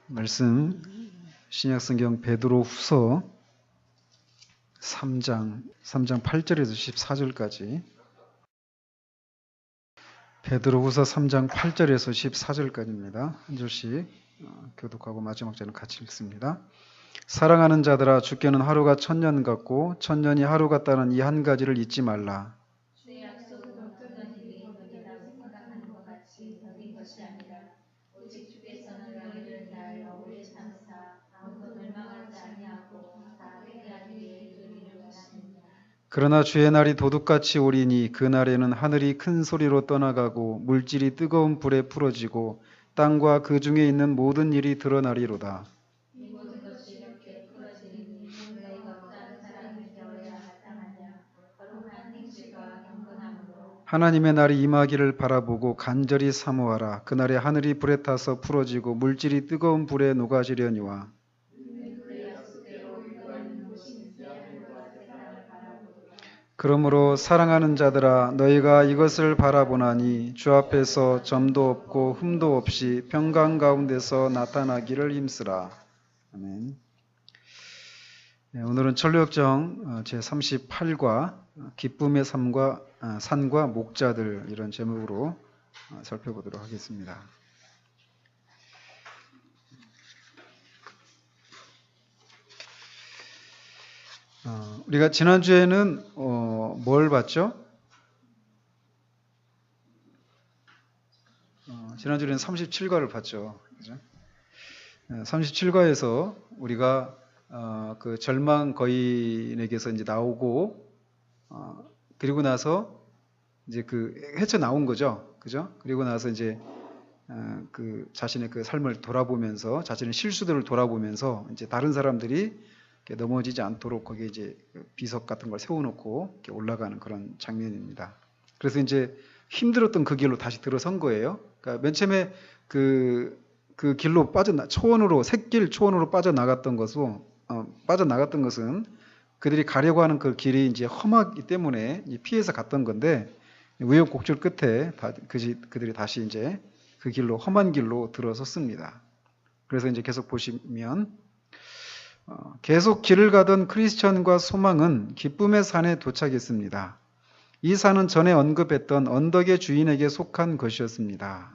말씀 신약성경 베드로후서 3장 8절에서 14절까지 베드로후서 3장 8절에서 14절까지입니다. 한 절씩 교독하고 마지막 절은 같이 읽습니다. 사랑하는 자들아 주께는 하루가 천년 같고 천년이 하루 같다는 이 한 가지를 잊지 말라. 주의 약속은 어떤 것이 너희라고 생각하는 것 같이 더딘 것이 아니라 오직 주께서는 너희를 날 오래 참사 아무도 멸망하지 아니하고 다 회개하기 위해 이르기를 원하십니다. 그러나 주의 날이 도둑같이 오리니 그 날에는 하늘이 큰 소리로 떠나가고 물질이 뜨거운 불에 풀어지고 땅과 그 중에 있는 모든 일이 드러나리로다. 이 모든 것이 이렇게 풀어지니 너희가 어떠한 사람이 되어야 마땅하냐 거룩한 행실과 경건함으로 하나님의 날이 임하기를 바라보고 간절히 사모하라. 그날에 하늘이 불에 타서 풀어지고 물질이 뜨거운 불에 녹아지려니와 그의 약속대로 그런 모신 하늘과 새 땅을 바라보도록 그러므로 사랑하는 자들아 너희가 이것을 바라보나니 주 앞에서 점도 없고 흠도 없이 평강 가운데서 나타나기를 힘쓰라. 아멘. 네, 오늘은 천류역정 제38과 기쁨의 산과 목자들 이런 제목으로 살펴보도록 하겠습니다. 우리가 지난주에는 뭘 봤죠? 지난주에는 37과를 봤죠. 그죠? 37과에서 우리가 그 절망 거인에게서 이제 나오고 그리고 나서 이제 그 헤쳐 나온 거죠. 그죠? 그리고 나서 이제 그 자신의 그 삶을 돌아보면서 자신의 실수들을 돌아보면서 이제 다른 사람들이 이렇게 넘어지지 않도록 거기에 이제 비석 같은 걸 세워놓고 이렇게 올라가는 그런 장면입니다. 그래서 이제 힘들었던 그 길로 다시 들어선 거예요. 그러니까 맨 처음에 그 길로 샛길 초원으로 빠져나갔던 것은 그들이 가려고 하는 그 길이 이제 험하기 때문에 피해서 갔던 건데 우여곡절 끝에 그들이 다시 이제 그 길로 험한 길로 들어섰습니다. 그래서 이제 계속 보시면 계속 길을 가던 크리스천과 소망은 기쁨의 산에 도착했습니다. 이 산은 전에 언급했던 언덕의 주인에게 속한 것이었습니다.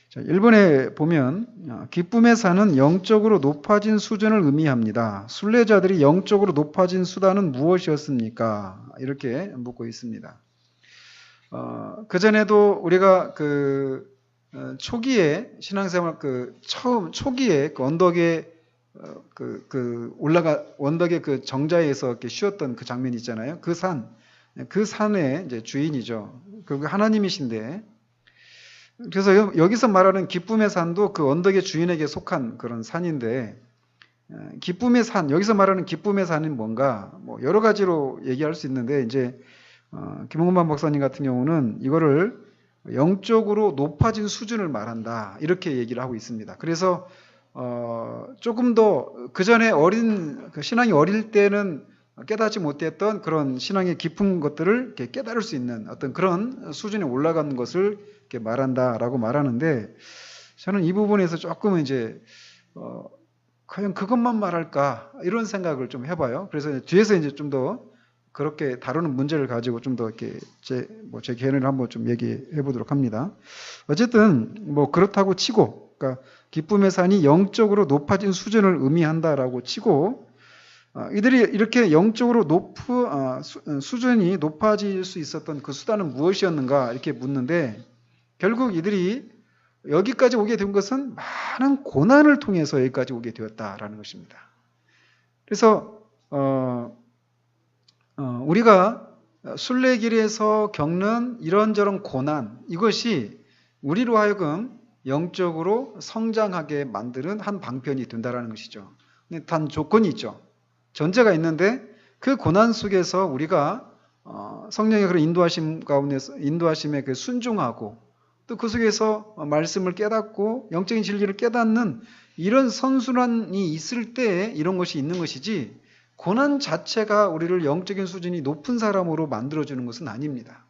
자, 1번에 보면 기쁨의 산은 영적으로 높아진 수준을 의미합니다. 순례자들이 영적으로 높아진 수단은 무엇이었습니까? 이렇게 묻고 있습니다. 그전에도 우리가 초기에 신앙생활 초기에 그 언덕에 언덕의 그 정자에서 이렇게 쉬었던 그 장면이 있잖아요. 그 산의 이제 주인이죠. 그 하나님이신데, 그래서 여기서 말하는 기쁨의 산도 그 언덕의 주인에게 속한 그런 산인데, 기쁨의 산, 여기서 말하는 기쁨의 산은 뭔가, 뭐 여러 가지로 얘기할 수 있는데, 이제, 김홍만 목사님 같은 경우는 이거를 영적으로 높아진 수준을 말한다. 이렇게 얘기를 하고 있습니다. 그래서, 조금 더 그 전에 신앙이 어릴 때는 깨닫지 못했던 그런 신앙의 깊은 것들을 이렇게 깨달을 수 있는 어떤 그런 수준에 올라가는 것을 이렇게 말한다라고 말하는데, 저는 이 부분에서 조금 이제 과연 그것만 말할까 이런 생각을 좀 해봐요. 그래서 뒤에서 이제 좀 더 그렇게 다루는 문제를 가지고 좀 더 이렇게 제 견해를 한번 좀 얘기해 보도록 합니다. 어쨌든 뭐 그렇다고 치고, 그러니까 기쁨의 산이 영적으로 높아진 수준을 의미한다라고 치고, 이들이 이렇게 영적으로 수준이 높아질 수 있었던 그 수단은 무엇이었는가 이렇게 묻는데, 결국 이들이 여기까지 오게 된 것은 많은 고난을 통해서 여기까지 오게 되었다라는 것입니다. 그래서 우리가 순례길에서 겪는 이런저런 고난, 이것이 우리로 하여금 영적으로 성장하게 만드는 한 방편이 된다라는 것이죠. 근데 단 조건이 있죠. 전제가 있는데 그 고난 속에서 우리가 성령의 그런 인도하심에 그 순종하고 또 그 속에서 말씀을 깨닫고 영적인 진리를 깨닫는 이런 선순환이 있을 때 이런 것이 있는 것이지, 고난 자체가 우리를 영적인 수준이 높은 사람으로 만들어주는 것은 아닙니다.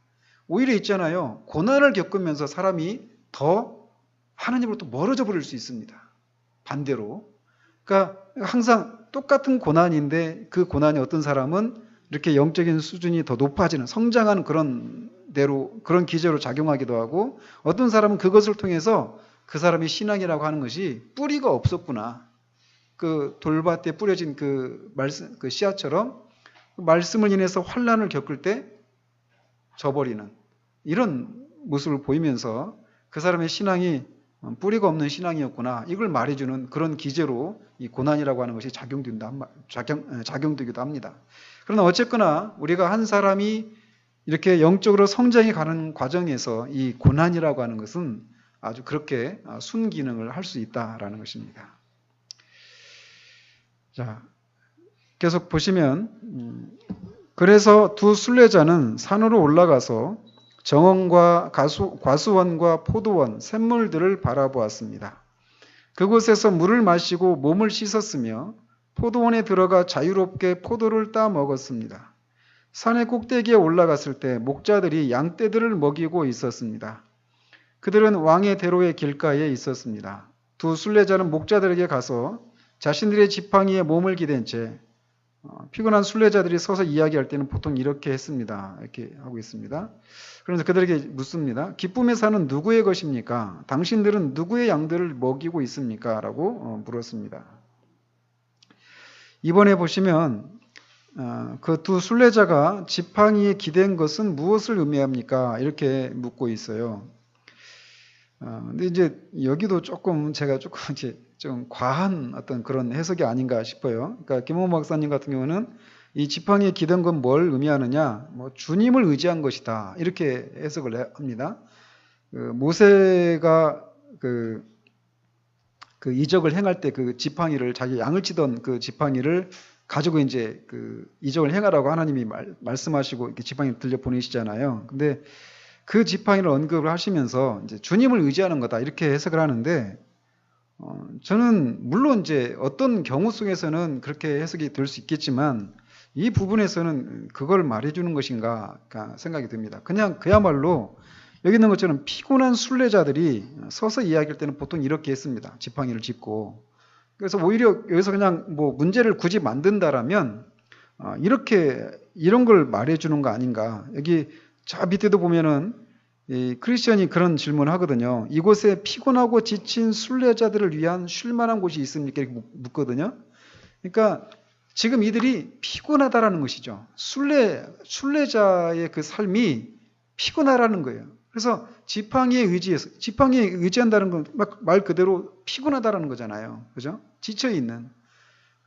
오히려 있잖아요. 고난을 겪으면서 사람이 더 하나님으로부터 멀어져 버릴 수 있습니다. 반대로. 그러니까 항상 똑같은 고난인데 그 고난이 어떤 사람은 이렇게 영적인 수준이 더 높아지는 성장하는 그런 대로 그런 기제로 작용하기도 하고 어떤 사람은 그것을 통해서 그 사람의 신앙이라고 하는 것이 뿌리가 없었구나. 그 돌밭에 뿌려진 그 말씀, 그 씨앗처럼 말씀을 인해서 환난을 겪을 때 져버리는 이런 모습을 보이면서 그 사람의 신앙이 뿌리가 없는 신앙이었구나. 이걸 말해주는 그런 기제로 이 고난이라고 하는 것이 작용되기도 합니다. 그러나 어쨌거나 우리가 한 사람이 이렇게 영적으로 성장해 가는 과정에서 이 고난이라고 하는 것은 아주 그렇게 순기능을 할 수 있다라는 것입니다. 자, 계속 보시면 그래서 두 순례자는 산으로 올라가서 정원과 과수원과 포도원, 샘물들을 바라보았습니다. 그곳에서 물을 마시고 몸을 씻었으며 포도원에 들어가 자유롭게 포도를 따 먹었습니다. 산의 꼭대기에 올라갔을 때 목자들이 양떼들을 먹이고 있었습니다. 그들은 왕의 대로의 길가에 있었습니다. 두 순례자는 목자들에게 가서 자신들의 지팡이에 몸을 기댄 채 피곤한 순례자들이 서서 이야기할 때는 보통 이렇게 했습니다. 이렇게 하고 있습니다. 그러면서 그들에게 묻습니다. 기쁨의 산은 누구의 것입니까? 당신들은 누구의 양들을 먹이고 있습니까? 라고 물었습니다. 이번에 보시면 그 두 순례자가 지팡이에 기댄 것은 무엇을 의미합니까? 이렇게 묻고 있어요. 근데 이제 여기도 제가 조금 이제 좀 과한 어떤 그런 해석이 아닌가 싶어요. 그러니까 김홍 박사님 같은 경우는 이 지팡이에 기댄 건 뭘 의미하느냐? 뭐 주님을 의지한 것이다. 이렇게 해석을 합니다. 모세가 그 이적을 행할 때 그 지팡이를 자기 양을 치던 그 지팡이를 가지고 이제 그 이적을 행하라고 하나님이 말씀하시고 이렇게 지팡이를 들려 보내시잖아요. 근데 그 지팡이를 언급을 하시면서 이제 주님을 의지하는 거다 이렇게 해석을 하는데 저는 물론 이제 어떤 경우 속에서는 그렇게 해석이 될 수 있겠지만 이 부분에서는 그걸 말해주는 것인가 생각이 듭니다. 그냥 그야말로 여기 있는 것처럼 피곤한 순례자들이 서서 이야기할 때는 보통 이렇게 했습니다. 지팡이를 짚고. 그래서 오히려 여기서 그냥 뭐 문제를 굳이 만든다라면 이런 걸 말해주는 거 아닌가. 여기 저 밑에도 보면은 이 크리스천이 그런 질문을 하거든요. 이곳에 피곤하고 지친 순례자들을 위한 쉴만한 곳이 있습니까? 이렇게 묻거든요. 그러니까 지금 이들이 피곤하다라는 것이죠. 순례자의 그 삶이 피곤하다는 거예요. 그래서 지팡이에 의지한다는 건 말 그대로 피곤하다라는 거잖아요. 그죠? 지쳐 있는.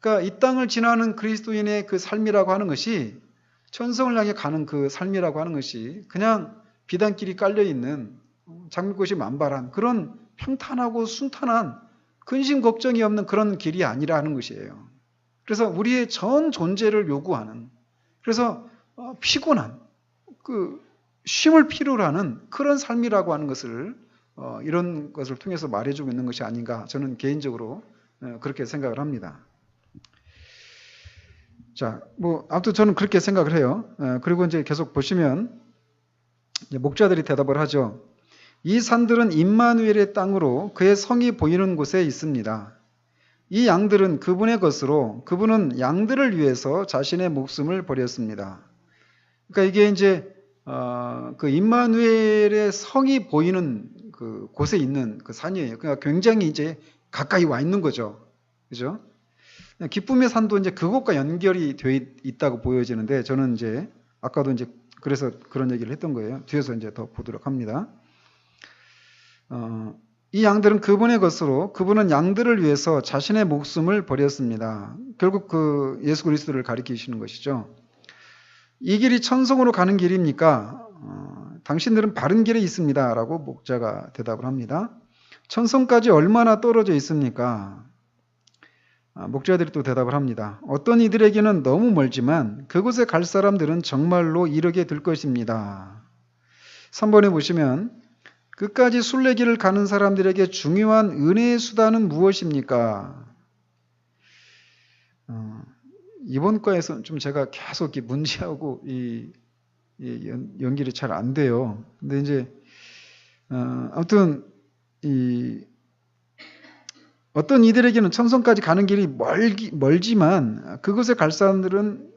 그러니까 이 땅을 지나는 그리스도인의 그 삶이라고 하는 것이 천성을 향해 가는 그 삶이라고 하는 것이 그냥 비단길이 깔려 있는 장미꽃이 만발한 그런 평탄하고 순탄한 근심 걱정이 없는 그런 길이 아니라는 것이에요. 그래서 우리의 전 존재를 요구하는 그래서 피곤한 그 쉼을 필요로 하는 그런 삶이라고 하는 것을 이런 것을 통해서 말해주고 있는 것이 아닌가 저는 개인적으로 그렇게 생각을 합니다. 자, 뭐 아무튼 저는 그렇게 생각을 해요. 그리고 이제 계속 보시면 목자들이 대답을 하죠. 이 산들은 임마누엘의 땅으로 그의 성이 보이는 곳에 있습니다. 이 양들은 그분의 것으로 그분은 양들을 위해서 자신의 목숨을 버렸습니다. 그러니까 이게 이제 그 임마누엘의 성이 보이는 그 곳에 있는 그 산이에요. 그러니까 굉장히 이제 가까이 와 있는 거죠. 그죠? 기쁨의 산도 이제 그곳과 연결이 되어 있다고 보여지는데 저는 이제 아까도 이제 그래서 그런 얘기를 했던 거예요. 뒤에서 이제 더 보도록 합니다. 이 양들은 그분의 것으로 그분은 양들을 위해서 자신의 목숨을 버렸습니다. 결국 그 예수 그리스도를 가리키시는 것이죠. 이 길이 천성으로 가는 길입니까? 당신들은 바른 길에 있습니다. 라고 목자가 대답을 합니다. 천성까지 얼마나 떨어져 있습니까? 목자들이 또 대답을 합니다. 어떤 이들에게는 너무 멀지만 그곳에 갈 사람들은 정말로 이르게 될 것입니다. 3번에 보시면 끝까지 순례길을 가는 사람들에게 중요한 은혜의 수단은 무엇입니까? 이번 과에서는 좀 제가 계속 문제하고 연결이 잘 안 돼요. 근데 이제 아무튼 이 어떤 이들에게는 천성까지 가는 길이 멀지만 그곳에 갈 사람들은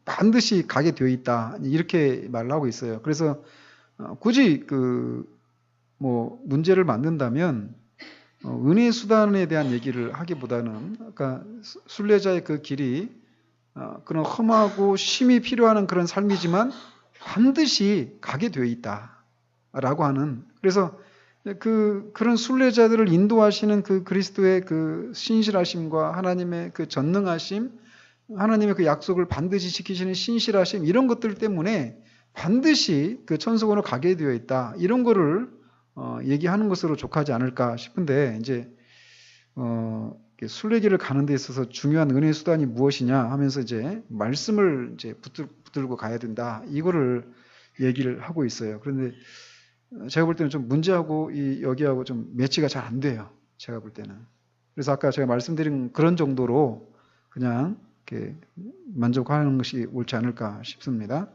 반드시 가게 되어 있다. 이렇게 말을 하고 있어요. 그래서 굳이 뭐 문제를 만든다면 은혜 수단에 대한 얘기를 하기보다는 아까 순례자의 그 길이 그런 험하고 쉼이 필요한 그런 삶이지만 반드시 가게 되어 있다라고 하는, 그래서 그런 순례자들을 인도하시는 그 그리스도의 그 신실하심과 하나님의 그 전능하심, 하나님의 그 약속을 반드시 지키시는 신실하심, 이런 것들 때문에 반드시 그 천국으로 가게 되어 있다. 이런 거를 얘기하는 것으로 족하지 않을까 싶은데, 이제 순례길을 가는 데 있어서 중요한 은혜 수단이 무엇이냐 하면서 이제 말씀을 이제 붙들고 가야 된다. 이거를 얘기를 하고 있어요. 그런데 제가 볼 때는 좀 문제하고 여기하고 좀 매치가 잘 안 돼요. 제가 볼 때는. 그래서 아까 제가 말씀드린 그런 정도로 그냥 이렇게 만족하는 것이 옳지 않을까 싶습니다.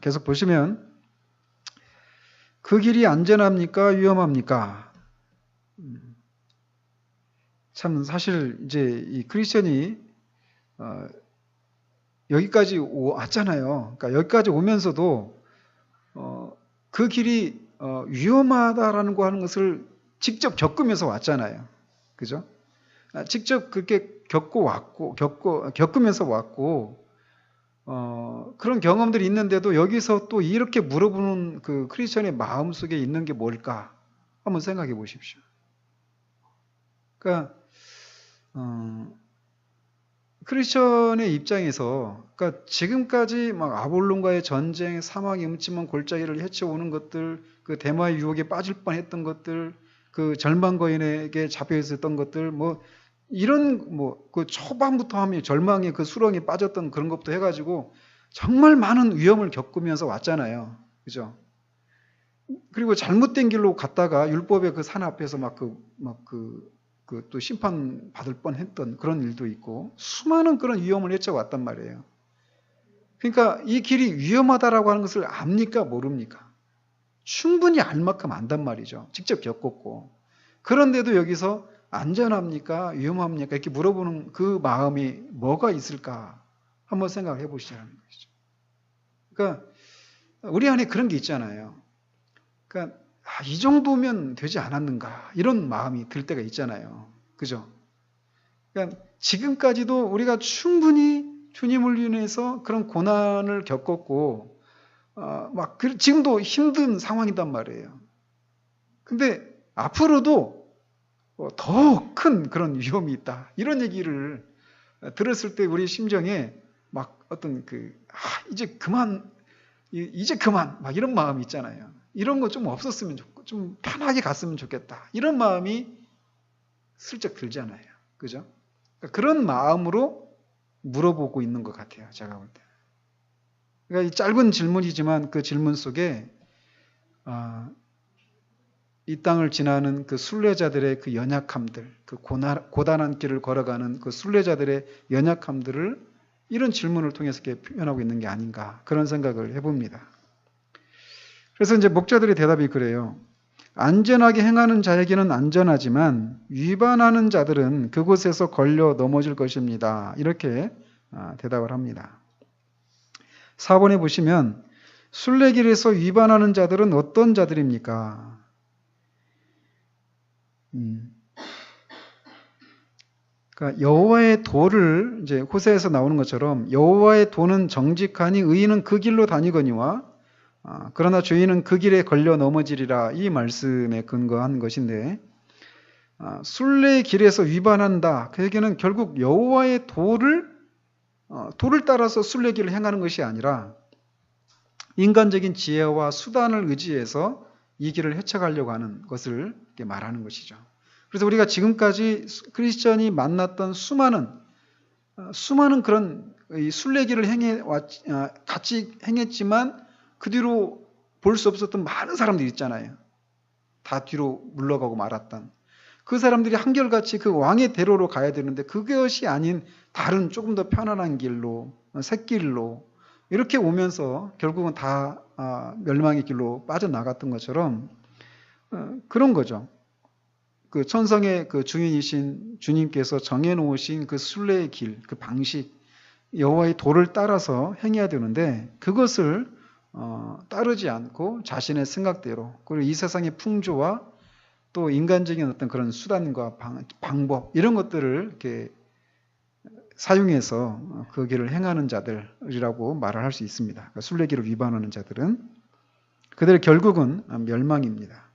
계속 보시면 그 길이 안전합니까? 위험합니까? 참 사실 이제 이 크리스천이 여기까지 왔잖아요. 그러니까 여기까지 오면서도 그 길이 위험하다라는 거 하는 것을 직접 겪으면서 왔잖아요. 그죠? 직접 그렇게 겪으면서 왔고, 그런 경험들이 있는데도 여기서 또 이렇게 물어보는 그 크리스천의 마음 속에 있는 게 뭘까? 한번 생각해 보십시오. 그러니까, 크리스천의 입장에서, 그러니까 지금까지 막 아볼론과의 전쟁, 사망의 음침한 골짜기를 헤쳐오는 것들, 그 대마의 유혹에 빠질 뻔했던 것들, 그 절망 거인에게 잡혀 있었던 것들, 뭐 이런 그 초반부터 하면 절망의 그 수렁에 빠졌던 그런 것부터 해가지고 정말 많은 위험을 겪으면서 왔잖아요, 그죠? 그리고 잘못된 길로 갔다가 율법의 그 산 앞에서 또 심판 받을 뻔했던 그런 일도 있고 수많은 그런 위험을 헤쳐왔단 말이에요. 그러니까 이 길이 위험하다라고 하는 것을 압니까 모릅니까? 충분히 알 만큼 안단 말이죠. 직접 겪었고. 그런데도 여기서 안전합니까? 위험합니까? 이렇게 물어보는 그 마음이 뭐가 있을까? 한번 생각해 보시자는 것이죠. 그러니까 우리 안에 그런 게 있잖아요. 그러니까 이 정도면 되지 않았는가? 이런 마음이 들 때가 있잖아요. 그죠? 그러니까 지금까지도 우리가 충분히 주님을 위해서 그런 고난을 겪었고, 지금도 힘든 상황이단 말이에요. 근데 앞으로도 더 큰 그런 위험이 있다. 이런 얘기를 들었을 때 우리 심정에 어떤 이제 그만, 막 이런 마음이 있잖아요. 이런 거 좀 없었으면 좋고, 좀 편하게 갔으면 좋겠다. 이런 마음이 슬쩍 들잖아요. 그죠? 그러니까 그런 마음으로 물어보고 있는 것 같아요. 제가 볼 때. 그러니까 이 짧은 질문이지만 그 질문 속에, 이 땅을 지나는 그 순례자들의 그 연약함들, 그 고단한 길을 걸어가는 그 순례자들의 연약함들을 이런 질문을 통해서 이렇게 표현하고 있는 게 아닌가, 그런 생각을 해봅니다. 그래서 이제 목자들의 대답이 그래요. 안전하게 행하는 자에게는 안전하지만 위반하는 자들은 그곳에서 걸려 넘어질 것입니다. 이렇게 대답을 합니다. 4번에 보시면 순례길에서 위반하는 자들은 어떤 자들입니까? 그러니까 여호와의 도를, 이제 호세에서 나오는 것처럼 여호와의 도는 정직하니 의인은 그 길로 다니거니와 그러나 죄인은 그 길에 걸려 넘어지리라, 이 말씀에 근거한 것인데, 순례의 길에서 위반한다, 그 얘기는 결국 여호와의 도를 따라서 순례길을 행하는 것이 아니라 인간적인 지혜와 수단을 의지해서 이 길을 헤쳐가려고 하는 것을 이렇게 말하는 것이죠. 그래서 우리가 지금까지 크리스천이 만났던 수많은 그런 순례길을 같이 행했지만 그 뒤로 볼 수 없었던 많은 사람들이 있잖아요. 다 뒤로 물러가고 말았던 그 사람들이 한결같이 그 왕의 대로로 가야 되는데 그것이 아닌 다른 조금 더 편안한 길로, 샛길로 이렇게 오면서 결국은 다 멸망의 길로 빠져나갔던 것처럼 그런 거죠. 그 천성의 그 주인이신 주님께서 정해놓으신 그 순례의 길, 그 방식, 여호와의 도를 따라서 행해야 되는데 그것을 따르지 않고 자신의 생각대로 그리고 이 세상의 풍조와 또 인간적인 어떤 그런 수단과 방법 이런 것들을 이렇게 사용해서 그 길을 행하는 자들이라고 말을 할 수 있습니다. 그러니까 순례길을 위반하는 자들은 그들의 결국은 멸망입니다.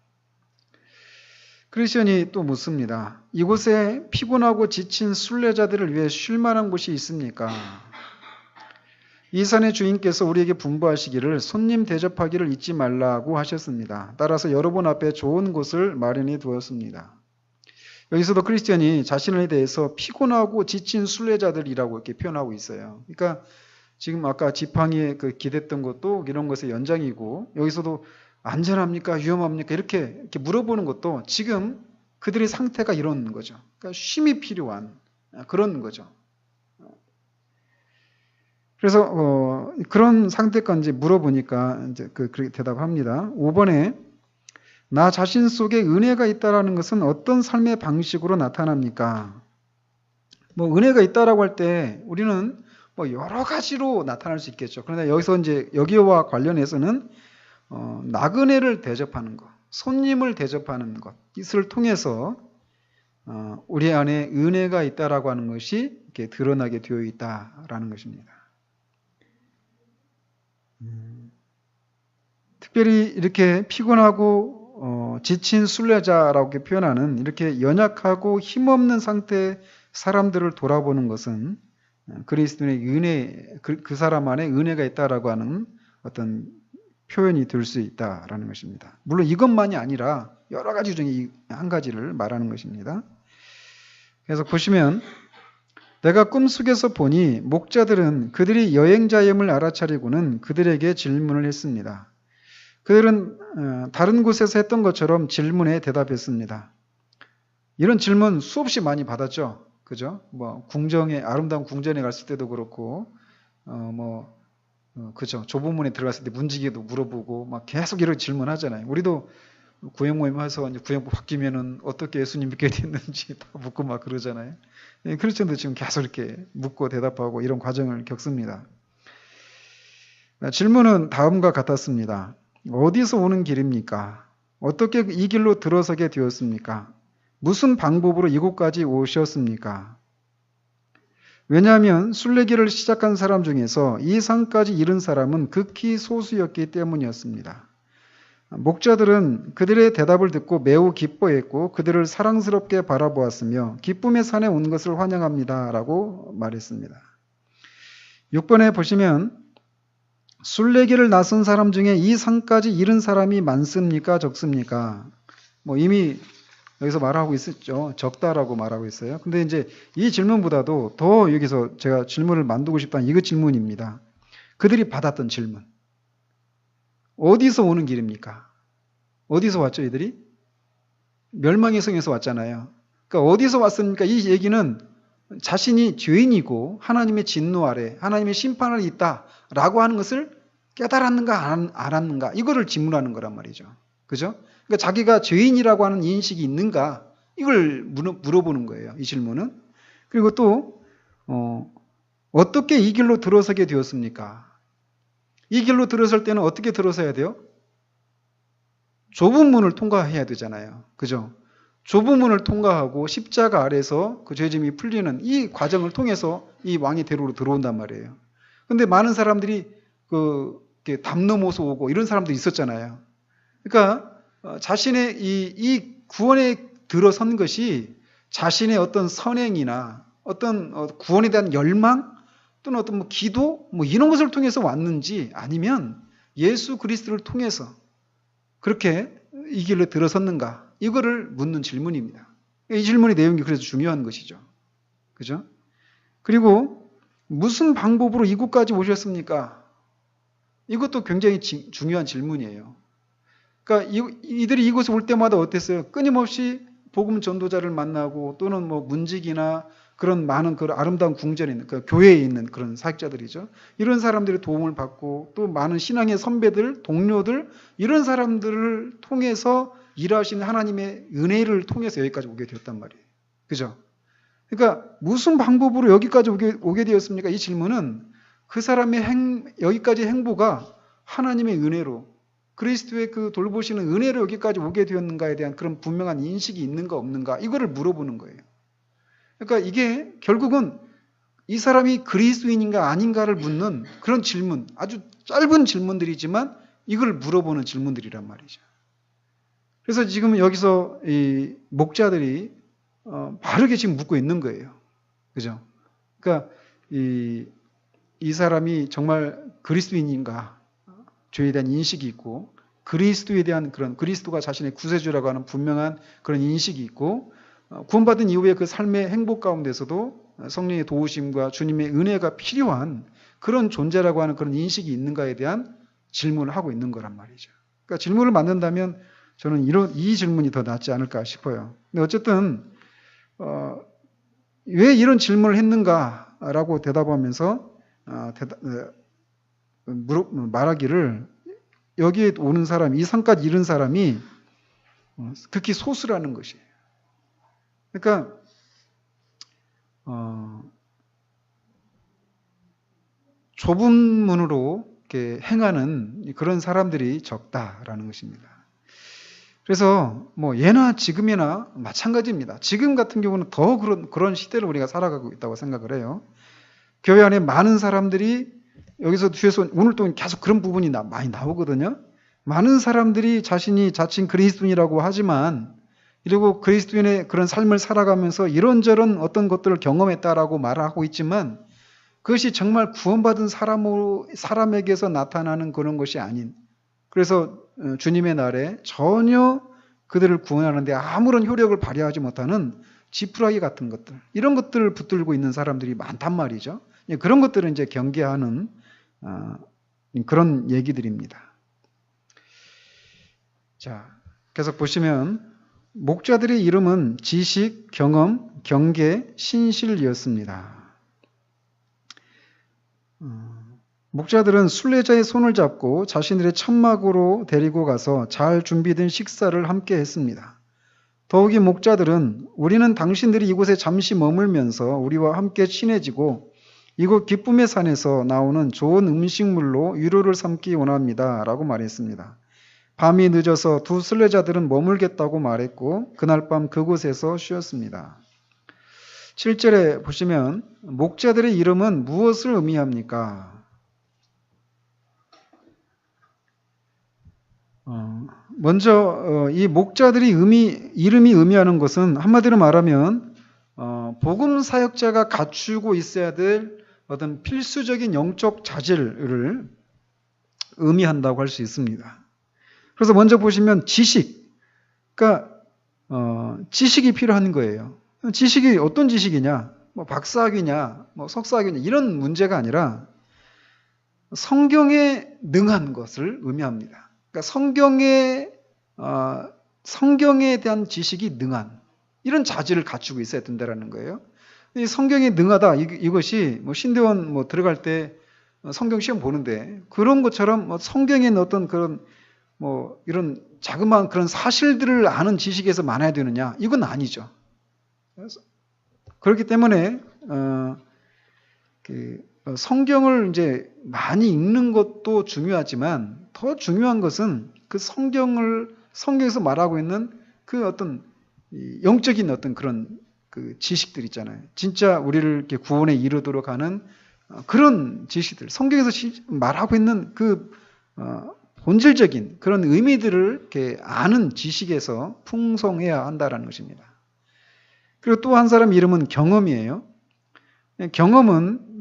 크리스천이 또 묻습니다. 이곳에 피곤하고 지친 순례자들을 위해 쉴 만한 곳이 있습니까? 이 산의 주인께서 우리에게 분부하시기를 손님 대접하기를 잊지 말라고 하셨습니다. 따라서 여러분 앞에 좋은 곳을 마련해 두었습니다. 여기서도 크리스천이 자신에 대해서 피곤하고 지친 순례자들이라고 이렇게 표현하고 있어요. 그러니까 지금 아까 지팡이에 그 기댔던 것도 이런 것의 연장이고 여기서도 안전합니까? 위험합니까? 이렇게 물어보는 것도 지금 그들의 상태가 이런 거죠. 그러니까 쉼이 필요한 그런 거죠. 그래서 그런 상태까지 물어보니까 이제 그렇게 대답합니다. 5번에 나 자신 속에 은혜가 있다라는 것은 어떤 삶의 방식으로 나타납니까? 뭐 은혜가 있다라고 할 때 우리는 뭐 여러 가지로 나타날 수 있겠죠. 그런데 여기서 이제 여기와 관련해서는 나그네를 대접하는 것, 손님을 대접하는 것, 이것을 통해서 우리 안에 은혜가 있다라고 하는 것이 이렇게 드러나게 되어 있다라는 것입니다. 특별히 이렇게 피곤하고 지친 순례자라고 표현하는 이렇게 연약하고 힘없는 상태의 사람들을 돌아보는 것은 그리스도의 은혜, 그 사람 안에 은혜가 있다라고 하는 어떤 표현이 될 수 있다라는 것입니다. 물론 이것만이 아니라 여러 가지 중에 한 가지를 말하는 것입니다. 그래서 보시면 내가 꿈속에서 보니 목자들은 그들이 여행자임을 알아차리고는 그들에게 질문을 했습니다. 그들은 다른 곳에서 했던 것처럼 질문에 대답했습니다. 이런 질문 수없이 많이 받았죠. 그죠? 뭐 아름다운 궁전에 갔을 때도 그렇고 그죠? 좁은 문에 들어갔을 때 문지기도 물어보고 막 계속 이런 질문하잖아요. 우리도 구역 모임 해서 구역부 바뀌면은 어떻게 예수님 믿게 됐는지 다 묻고 막 그러잖아요. 크리스천도 지금 계속 이렇게 묻고 대답하고 이런 과정을 겪습니다. 질문은 다음과 같았습니다. 어디서 오는 길입니까? 어떻게 이 길로 들어서게 되었습니까? 무슨 방법으로 이곳까지 오셨습니까? 왜냐하면 순례길을 시작한 사람 중에서 이 산까지 이른 사람은 극히 소수였기 때문이었습니다. 목자들은 그들의 대답을 듣고 매우 기뻐했고 그들을 사랑스럽게 바라보았으며 기쁨의 산에 온 것을 환영합니다 라고 말했습니다. 6번에 보시면 순례길을 나선 사람 중에 이 산까지 이른 사람이 많습니까? 적습니까? 뭐 이미 여기서 말하고 있었죠. 적다라고 말하고 있어요. 근데 이제 이 질문보다도 더 여기서 제가 질문을 만들고 싶다는 이거 질문입니다. 그들이 받았던 질문. 어디서 오는 길입니까? 어디서 왔죠, 이들이? 멸망의 성에서 왔잖아요. 그러니까 어디서 왔습니까? 이 얘기는 자신이 죄인이고 하나님의 진노 아래 하나님의 심판 아래 있다라고 하는 것을 깨달았는가 안 알았는가 이거를 질문하는 거란 말이죠. 그죠? 그러니까 자기가 죄인이라고 하는 인식이 있는가 이걸 물어보는 거예요. 이 질문은. 그리고 또 어떻게 이 길로 들어서게 되었습니까? 이 길로 들어설 때는 어떻게 들어서야 돼요? 좁은 문을 통과해야 되잖아요. 그죠? 좁은 문을 통과하고 십자가 아래서 그 죄짐이 풀리는 이 과정을 통해서 이 왕의 대로로 들어온단 말이에요. 근데 많은 사람들이 담 넘어서 오고 이런 사람도 있었잖아요. 그러니까 자신의 이 구원에 들어선 것이 자신의 어떤 선행이나 어떤 구원에 대한 열망 또는 어떤 기도 이런 것을 통해서 왔는지 아니면 예수 그리스도를 통해서 그렇게 이 길로 들어섰는가 이거를 묻는 질문입니다. 이 질문의 내용이 그래서 중요한 것이죠. 그죠? 그리고 무슨 방법으로 이곳까지 오셨습니까? 이것도 굉장히 중요한 질문이에요. 그러니까 이들이 이곳에 올 때마다 어땠어요? 끊임없이 복음 전도자를 만나고 또는 문지기나 그런 많은 그런 아름다운 궁전에 있는 그 교회에 있는 그런 사역자들이죠. 이런 사람들의 도움을 받고 또 많은 신앙의 선배들, 동료들 이런 사람들을 통해서 일하신 하나님의 은혜를 통해서 여기까지 오게 되었단 말이에요. 그죠? 그러니까 무슨 방법으로 여기까지 오게 되었습니까? 이 질문은 그 사람의 여기까지 행보가 하나님의 은혜로, 그리스도의 그 돌보시는 은혜로 여기까지 오게 되었는가에 대한 그런 분명한 인식이 있는가 없는가, 이거를 물어보는 거예요. 그러니까 이게 결국은 이 사람이 그리스도인인가 아닌가를 묻는 그런 질문, 아주 짧은 질문들이지만 이걸 물어보는 질문들이란 말이죠. 그래서 지금 여기서 이 목자들이 바르게 지금 묻고 있는 거예요. 그죠? 그러니까 이 사람이 정말 그리스도인인가, 죄에 대한 인식이 있고, 그리스도에 대한 그런, 그리스도가 자신의 구세주라고 하는 분명한 그런 인식이 있고, 구원받은 이후의 그 삶의 행복 가운데서도 성령의 도우심과 주님의 은혜가 필요한 그런 존재라고 하는 그런 인식이 있는가에 대한 질문을 하고 있는 거란 말이죠. 그러니까 질문을 만든다면 저는 이 질문이 더 낫지 않을까 싶어요. 근데 어쨌든 왜 이런 질문을 했는가라고 대답하면서 말하기를, 여기에 오는 사람, 이 산까지 이른 사람이 극히 소수라는 것이에요. 그러니까 좁은 문으로 이렇게 행하는 그런 사람들이 적다라는 것입니다. 그래서 뭐 예나 지금이나 마찬가지입니다. 지금 같은 경우는 더 그런 시대를 우리가 살아가고 있다고 생각을 해요. 교회 안에 많은 사람들이, 여기서 뒤에서 오늘 또 계속 그런 부분이 많이 나오거든요. 많은 사람들이 자신이 자칭 그리스도인이라고 하지만, 그리고 그리스도인의 그런 삶을 살아가면서 이런저런 어떤 것들을 경험했다라고 말하고 있지만, 그것이 정말 구원받은 사람에게서 나타나는 그런 것이 아닌, 그래서 주님의 날에 전혀 그들을 구원하는데 아무런 효력을 발휘하지 못하는 지푸라기 같은 것들, 이런 것들을 붙들고 있는 사람들이 많단 말이죠. 그런 것들을 이제 경계하는 그런 얘기들입니다. 자, 계속 보시면 목자들의 이름은 지식, 경험, 경계, 신실이었습니다. 목자들은 순례자의 손을 잡고 자신들의 천막으로 데리고 가서 잘 준비된 식사를 함께 했습니다. 더욱이 목자들은 우리는 당신들이 이곳에 잠시 머물면서 우리와 함께 친해지고 이곳 기쁨의 산에서 나오는 좋은 음식물로 위로를 삼기 원합니다. 라고 말했습니다. 밤이 늦어서 두 순례자들은 머물겠다고 말했고 그날 밤 그곳에서 쉬었습니다. 7절에 보시면 목자들의 이름은 무엇을 의미합니까? 먼저 이 목자들이 이름이 의미하는 것은 한마디로 말하면 복음 사역자가 갖추고 있어야 될 어떤 필수적인 영적 자질을 의미한다고 할 수 있습니다. 그래서 먼저 보시면 지식, 그러니까 지식이 필요한 거예요. 지식이 어떤 지식이냐, 뭐 박사학위냐, 뭐 석사학위냐, 이런 문제가 아니라 성경에 능한 것을 의미합니다. 그러니까 성경에 대한 지식이 능한 이런 자질을 갖추고 있어야 된다는 거예요. 이 성경에 능하다, 이것이 뭐 신대원 뭐 들어갈 때 성경 시험 보는데 그런 것처럼 뭐 성경에 어떤 그런 뭐 이런 자그마한 그런 사실들을 아는 지식에서 많아야 되느냐? 이건 아니죠. 그렇기 때문에 성경을 이제 많이 읽는 것도 중요하지만 더 중요한 것은 그 성경에서 말하고 있는 그 어떤 영적인 어떤 그런 그 지식들 있잖아요. 진짜 우리를 이렇게 구원에 이르도록 하는 그런 지식들, 성경에서 말하고 있는 그 본질적인 그런 의미들을 이렇게 아는 지식에서 풍성해야 한다는 것입니다. 그리고 또 한 사람 이름은 경험이에요. 경험은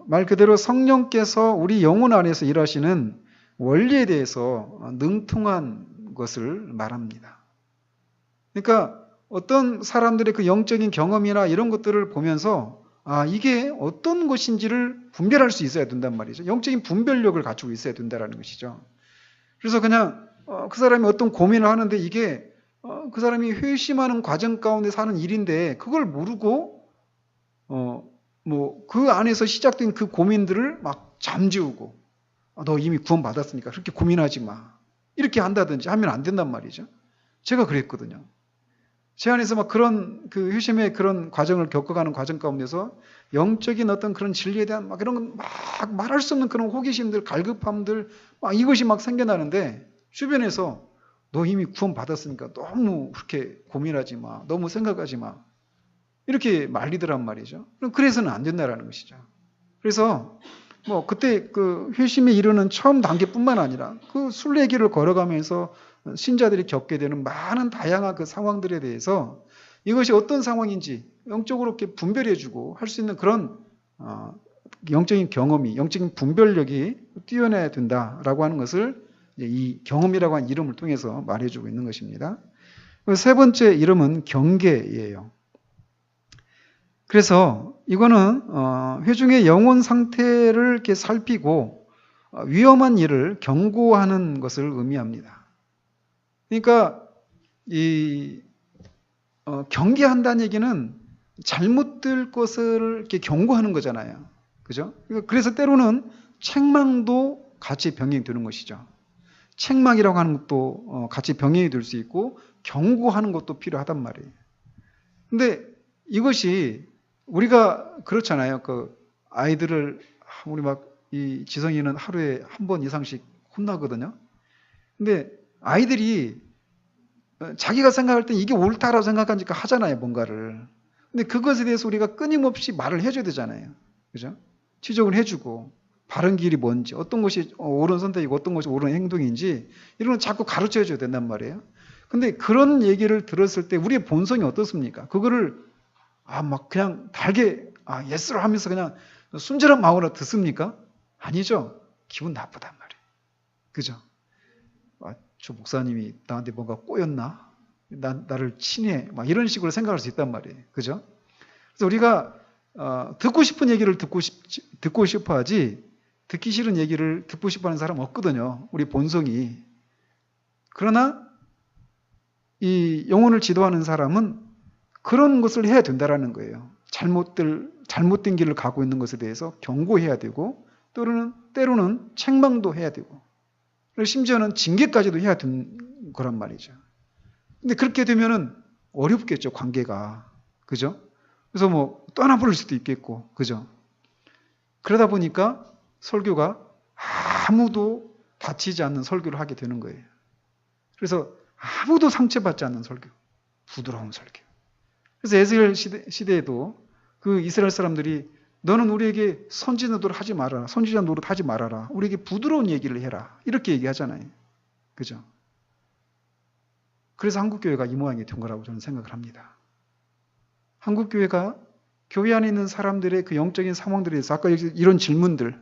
말 그대로 성령께서 우리 영혼 안에서 일하시는 원리에 대해서 능통한 것을 말합니다. 그러니까 어떤 사람들의 그 영적인 경험이나 이런 것들을 보면서 이게 어떤 것인지를 분별할 수 있어야 된단 말이죠. 영적인 분별력을 갖추고 있어야 된다는 것이죠. 그래서 그냥 그 사람이 어떤 고민을 하는데 이게 그 사람이 회심하는 과정 가운데 사는 일인데 그걸 모르고 뭐 그 안에서 시작된 그 고민들을 막 잠재우고 너 이미 구원 받았으니까 그렇게 고민하지 마 이렇게 한다든지 하면 안 된단 말이죠. 제가 그랬거든요. 제 안에서 막 그런 그 회심의 그런 과정을 겪어가는 과정 가운데서 영적인 어떤 그런 진리에 대한 막 그런 막 말할 수 없는 그런 호기심들, 갈급함들 막 이것이 막 생겨나는데 주변에서 너 이미 구원 받았으니까 너무 그렇게 고민하지 마. 너무 생각하지 마. 이렇게 말리더란 말이죠. 그래서는 안 된다라는 것이죠. 그래서 뭐 그때 그 회심에 이르는 처음 단계뿐만 아니라 그 순례길을 걸어가면서 신자들이 겪게 되는 많은 다양한 그 상황들에 대해서 이것이 어떤 상황인지 영적으로 이렇게 분별해주고 할 수 있는 그런 영적인 경험이, 영적인 분별력이 뛰어나야 된다라고 하는 것을 이 경험이라고 하는 이름을 통해서 말해주고 있는 것입니다. 세 번째 이름은 경계예요. 그래서 이거는 회중의 영혼 상태를 이렇게 살피고 위험한 일을 경고하는 것을 의미합니다. 그러니까 이 경계한다는 얘기는 잘못될 것을 이렇게 경고하는 거잖아요. 그죠? 그래서 때로는 책망도 같이 병행이 되는 것이죠. 책망이라고 하는 것도 같이 병행이 될 수 있고 경고하는 것도 필요하단 말이에요. 근데 이것이 우리가 그렇잖아요. 그 아이들을 우리 막 이 지성이는 하루에 한 번 이상씩 혼나거든요. 근데 아이들이 자기가 생각할 때 이게 옳다라고 생각하니까 하잖아요, 뭔가를. 근데 그것에 대해서 우리가 끊임없이 말을 해줘야 되잖아요. 그죠? 지적을 해주고, 바른 길이 뭔지, 어떤 것이 옳은 선택이고 어떤 것이 옳은 행동인지, 이런 걸 자꾸 가르쳐 줘야 된단 말이에요. 근데 그런 얘기를 들었을 때 우리의 본성이 어떻습니까? 그거를, 막 그냥 달게, 예스로 하면서 그냥 순절한 마음으로 듣습니까? 아니죠. 기분 나쁘단 말이에요. 그죠? 저 목사님이 나한테 뭔가 꼬였나? 나를 친해? 막 이런 식으로 생각할 수 있단 말이에요. 그죠? 그래서 우리가 듣고 싶은 얘기를 듣고 싶어 하지 듣기 싫은 얘기를 듣고 싶어 하는 사람 없거든요. 우리 본성이. 그러나 이 영혼을 지도하는 사람은 그런 것을 해야 된다라는 거예요. 잘못된 길을 가고 있는 것에 대해서 경고해야 되고 때로는 책망도 해야 되고 심지어는 징계까지도 해야 되는 거란 말이죠. 근데 그렇게 되면은 어렵겠죠, 관계가. 그죠? 그래서 뭐 떠나버릴 수도 있겠고, 그죠? 그러다 보니까 설교가 아무도 다치지 않는 설교를 하게 되는 거예요. 그래서 아무도 상처받지 않는 설교, 부드러운 설교. 그래서 에스겔 시대에도 그 이스라엘 사람들이 너는 우리에게 선지자 노릇 하지 말아라. 선지자 노릇 하지 말아라. 우리에게 부드러운 얘기를 해라. 이렇게 얘기하잖아요. 그죠? 그래서 한국교회가 이 모양이 된 거라고 저는 생각을 합니다. 한국교회가 교회 안에 있는 사람들의 그 영적인 상황들에 대해서 아까 이런 질문들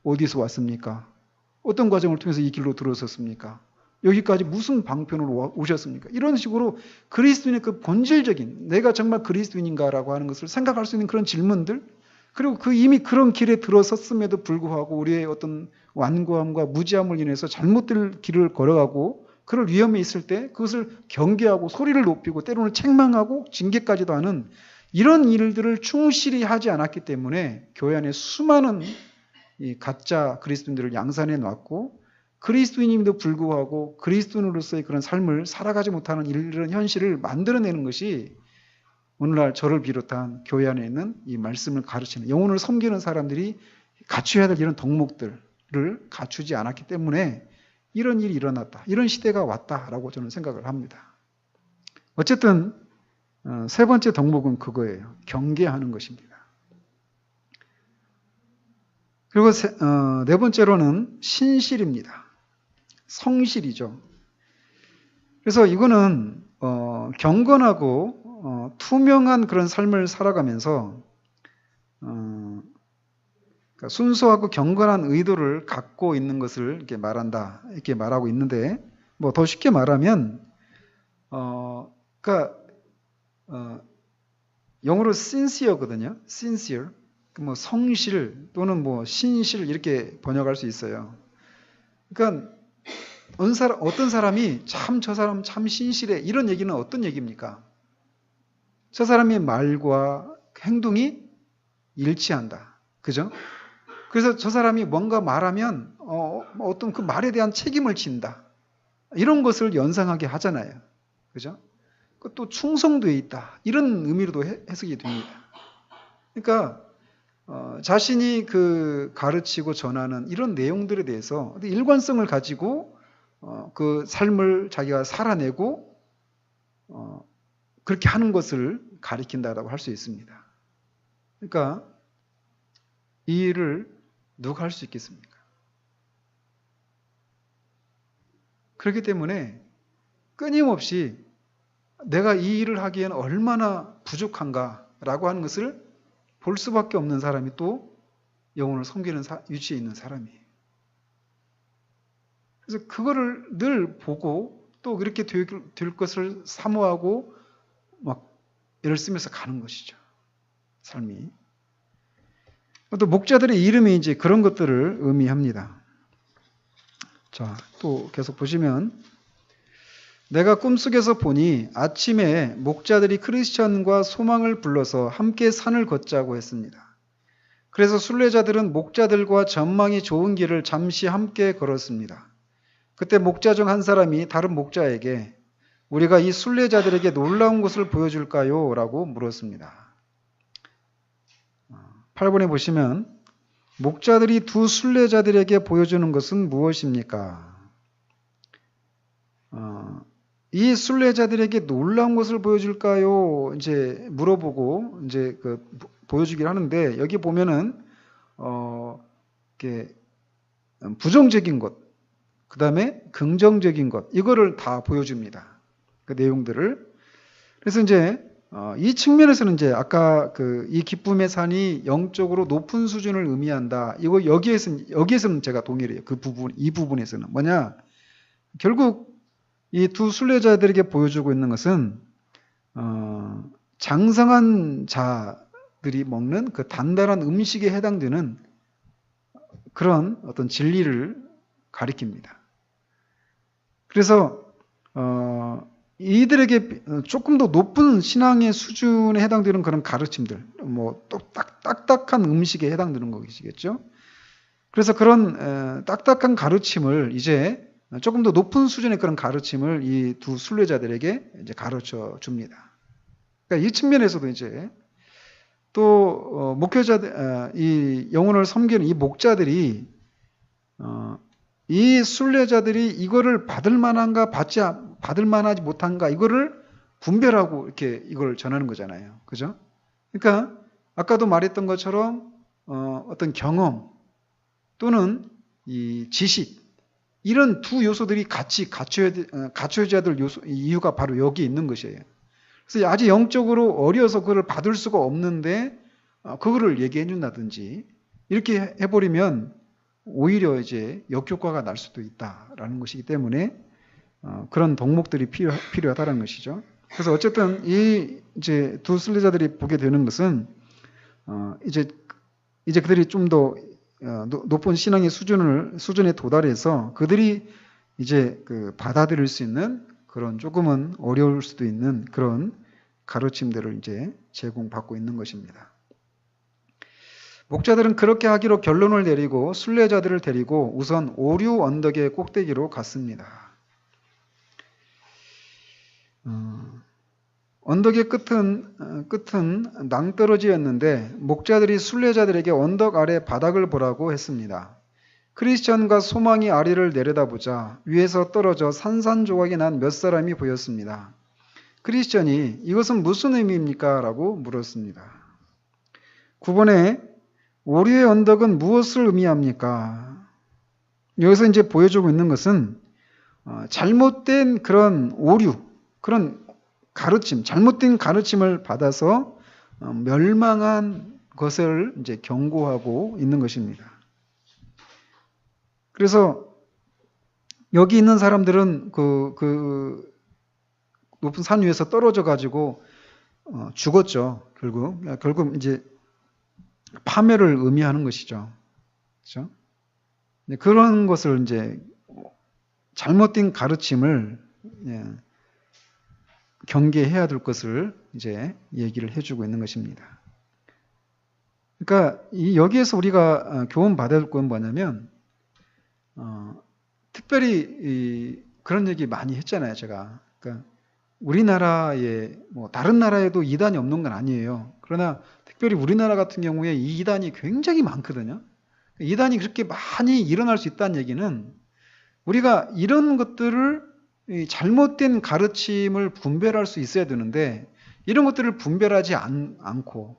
어디서 왔습니까? 어떤 과정을 통해서 이 길로 들어섰습니까? 여기까지 무슨 방편으로 오셨습니까? 이런 식으로 그리스도인의 그 본질적인 내가 정말 그리스도인인가라고 하는 것을 생각할 수 있는 그런 질문들 그리고 이미 그런 길에 들어섰음에도 불구하고 우리의 어떤 완고함과 무지함을 인해서 잘못될 길을 걸어가고 그럴 위험에 있을 때 그것을 경계하고 소리를 높이고 때로는 책망하고 징계까지도 하는 이런 일들을 충실히 하지 않았기 때문에 교회 안에 수많은 이 가짜 그리스도인들을 양산해 놨고 그리스도인임에도 불구하고 그리스도인으로서의 그런 삶을 살아가지 못하는 이런 현실을 만들어내는 것이 오늘날 저를 비롯한 교회 안에 있는 이 말씀을 가르치는 영혼을 섬기는 사람들이 갖춰야 될 이런 덕목들을 갖추지 않았기 때문에 이런 일이 일어났다. 이런 시대가 왔다라고 저는 생각을 합니다. 어쨌든 세 번째 덕목은 그거예요. 경계하는 것입니다. 그리고 네 번째로는 신실입니다. 성실이죠. 그래서 이거는 경건하고 투명한 그런 삶을 살아가면서 그러니까 순수하고 경건한 의도를 갖고 있는 것을 이렇게 말한다. 이렇게 말하고 있는데 뭐 더 쉽게 말하면 그러니까 영어로 sincere거든요. sincere. 뭐 성실 또는 뭐 신실 이렇게 번역할 수 있어요. 그러니까 어떤 사람이 참 저 사람 참 신실해 이런 얘기는 어떤 얘기입니까? 저 사람의 말과 행동이 일치한다. 그죠? 그래서 저 사람이 뭔가 말하면 어떤 그 말에 대한 책임을 진다. 이런 것을 연상하게 하잖아요. 그죠? 또 충성도에 있다. 이런 의미로도 해석이 됩니다. 그러니까 자신이 그 가르치고 전하는 이런 내용들에 대해서 일관성을 가지고 그 삶을 자기가 살아내고 그렇게 하는 것을 가리킨다라고 할 수 있습니다. 그러니까 이 일을 누가 할 수 있겠습니까? 그렇기 때문에 끊임없이 내가 이 일을 하기에는 얼마나 부족한가라고 하는 것을 볼 수밖에 없는 사람이 또 영혼을 섬기는 위치에 있는 사람이에요. 그래서 그거를 늘 보고 또 그렇게 될 것을 사모하고 막 애를 쓰면서 가는 것이죠. 삶이. 또 목자들의 이름이 이제 그런 것들을 의미합니다. 자, 또 계속 보시면 내가 꿈속에서 보니 아침에 목자들이 크리스천과 소망을 불러서 함께 산을 걷자고 했습니다. 그래서 순례자들은 목자들과 전망이 좋은 길을 잠시 함께 걸었습니다. 그때 목자 중 한 사람이 다른 목자에게 우리가 이 순례자들에게 놀라운 것을 보여줄까요? 라고 물었습니다. 8번에 보시면 목자들이 두 순례자들에게 보여주는 것은 무엇입니까? 이 순례자들에게 놀라운 것을 보여줄까요? 이제 물어보고 이제 보여주기를 하는데 여기 보면은 이렇게 부정적인 것, 그 다음에 긍정적인 것 이거를 다 보여줍니다. 그 내용들을. 그래서 이제 이 측면에서는 이제 아까 이 기쁨의 산이 영적으로 높은 수준을 의미한다. 이거 여기에서는 제가 동의를 해요. 이 부분에서는 뭐냐? 결국 이 두 순례자들에게 보여주고 있는 것은 장성한 자들이 먹는 그 단단한 음식에 해당되는 그런 어떤 진리를 가리킵니다. 그래서 이들에게 조금 더 높은 신앙의 수준에 해당되는 그런 가르침들, 뭐 또 딱딱한 음식에 해당되는 것이겠죠. 그래서 그런 딱딱한 가르침을 이제 조금 더 높은 수준의 그런 가르침을 이 두 순례자들에게 이제 가르쳐 줍니다. 그러니까 이 측면에서도 이제 또 목회자들, 이 영혼을 섬기는 이 목자들이 이 순례자들이 이거를 받을 만한가 받을 만하지 못한가 이거를 분별하고 이렇게 이걸 전하는 거잖아요. 그죠? 그러니까 아까도 말했던 것처럼 어떤 경험 또는 이 지식 이런 두 요소들이 같이 갖춰져야 될 이유가 바로 여기 있는 것이에요. 그래서 아직 영적으로 어려서 그걸 받을 수가 없는데 그거를 얘기해 준다든지 이렇게 해버리면 오히려 이제 역효과가 날 수도 있다라는 것이기 때문에 그런 덕목들이 필요하다는 것이죠. 그래서 어쨌든 이제 두 순례자들이 보게 되는 것은 이제 그들이 좀 더 높은 신앙의 수준에 도달해서 그들이 이제 받아들일 수 있는 그런 조금은 어려울 수도 있는 그런 가르침들을 이제 제공받고 있는 것입니다. 목자들은 그렇게 하기로 결론을 내리고 순례자들을 데리고 우선 오류 언덕의 꼭대기로 갔습니다. 언덕의 끝은 낭떠러지였는데 목자들이 순례자들에게 언덕 아래 바닥을 보라고 했습니다. 크리스천과 소망이 아래를 내려다보자 위에서 떨어져 산산조각이 난 몇 사람이 보였습니다. 크리스천이 이것은 무슨 의미입니까? 라고 물었습니다. 9번에 오류의 언덕은 무엇을 의미합니까? 여기서 이제 보여주고 있는 것은 잘못된 그런 오류, 그런 가르침, 잘못된 가르침을 받아서 멸망한 것을 이제 경고하고 있는 것입니다. 그래서 여기 있는 사람들은 그 높은 산 위에서 떨어져 가지고 죽었죠. 결국 이제 파멸을 의미하는 것이죠. 그렇죠? 그런 것을 이제 잘못된 가르침을 경계해야 될 것을 이제 얘기를 해주고 있는 것입니다. 그러니까 여기에서 우리가 교훈 받을 건 뭐냐면 특별히 그런 얘기 많이 했잖아요, 제가. 그러니까 우리나라에 뭐 다른 나라에도 이단이 없는 건 아니에요. 그러나 특별히 우리나라 같은 경우에 이 이단이 굉장히 많거든요. 이단이 그렇게 많이 일어날 수 있다는 얘기는 우리가 이런 것들을 이 잘못된 가르침을 분별할 수 있어야 되는데 이런 것들을 분별하지 않고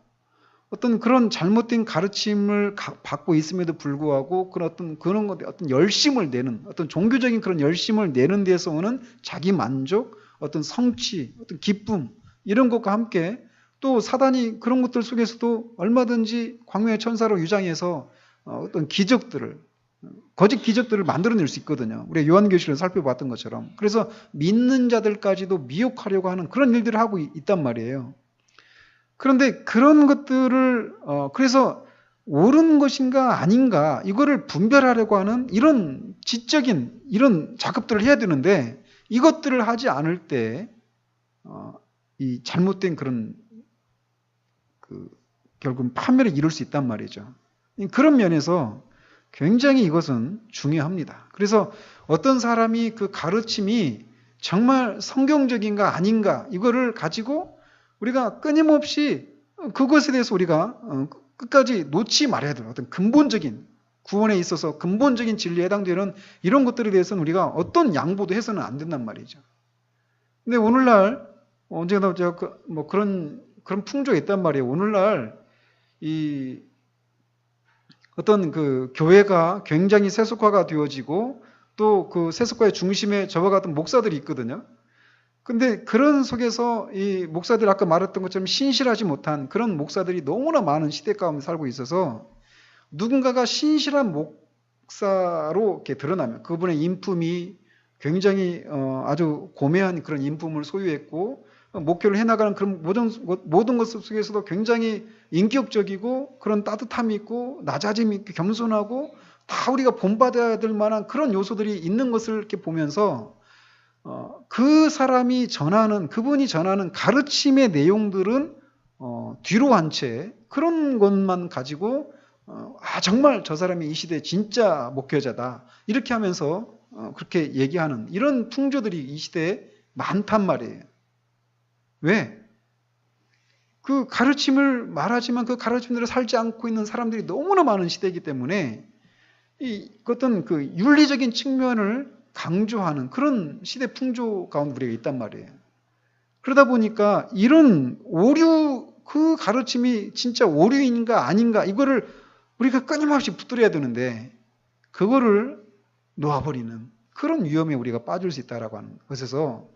어떤 그런 잘못된 가르침을 받고 있음에도 불구하고 그런 어떤 열심을 내는 어떤 종교적인 그런 열심을 내는 데서 오는 자기 만족, 어떤 성취, 어떤 기쁨 이런 것과 함께 또 사단이 그런 것들 속에서도 얼마든지 광명의 천사로 유장해서 어떤 기적들을 거짓 기적들을 만들어낼 수 있거든요. 우리가 요한계시를 살펴봤던 것처럼. 그래서 믿는 자들까지도 미혹하려고 하는 그런 일들을 하고 있단 말이에요. 그런데 그런 것들을 그래서 옳은 것인가 아닌가 이거를 분별하려고 하는 이런 지적인 이런 작업들을 해야 되는데 이것들을 하지 않을 때 이 잘못된 그런 결국 판멸에 이룰 수 있단 말이죠. 그런 면에서 굉장히 이것은 중요합니다. 그래서 어떤 사람이 그 가르침이 정말 성경적인가 아닌가 이거를 가지고 우리가 끊임없이 그것에 대해서 우리가 끝까지 놓지 말아야 돼요. 어떤 근본적인 구원에 있어서 근본적인 진리에 해당되는 이런 것들에 대해서는 우리가 어떤 양보도 해서는 안 된단 말이죠. 근데 오늘날 언젠가 제가 뭐 그런 풍조가 있단 말이에요. 오늘날 이 어떤 그 교회가 굉장히 세속화가 되어지고 또 그 세속화의 중심에 접어갔던 목사들이 있거든요. 근데 그런 속에서 이 목사들 아까 말했던 것처럼 신실하지 못한 그런 목사들이 너무나 많은 시대 가운데 살고 있어서 누군가가 신실한 목사로 이렇게 드러나면 그분의 인품이 굉장히 아주 고매한 그런 인품을 소유했고 목표를 해나가는 그런 모든 것 속에서도 굉장히 인격적이고 그런 따뜻함이 있고 낮아짐이 있고 겸손하고 다 우리가 본받아야 될 만한 그런 요소들이 있는 것을 이렇게 보면서 그 사람이 그분이 전하는 가르침의 내용들은 뒤로 한 채 그런 것만 가지고 정말 저 사람이 이 시대의 진짜 목회자다 이렇게 하면서 그렇게 얘기하는 이런 풍조들이 이 시대에 많단 말이에요. 왜? 그 가르침을 말하지만 그 가르침대로 살지 않고 있는 사람들이 너무나 많은 시대이기 때문에 어떤 그 윤리적인 측면을 강조하는 그런 시대 풍조 가운데 우리가 있단 말이에요. 그러다 보니까 이런 그 가르침이 진짜 오류인가 아닌가 이거를 우리가 끊임없이 붙들어야 되는데 그거를 놓아버리는 그런 위험에 우리가 빠질 수 있다라고 하는 것에서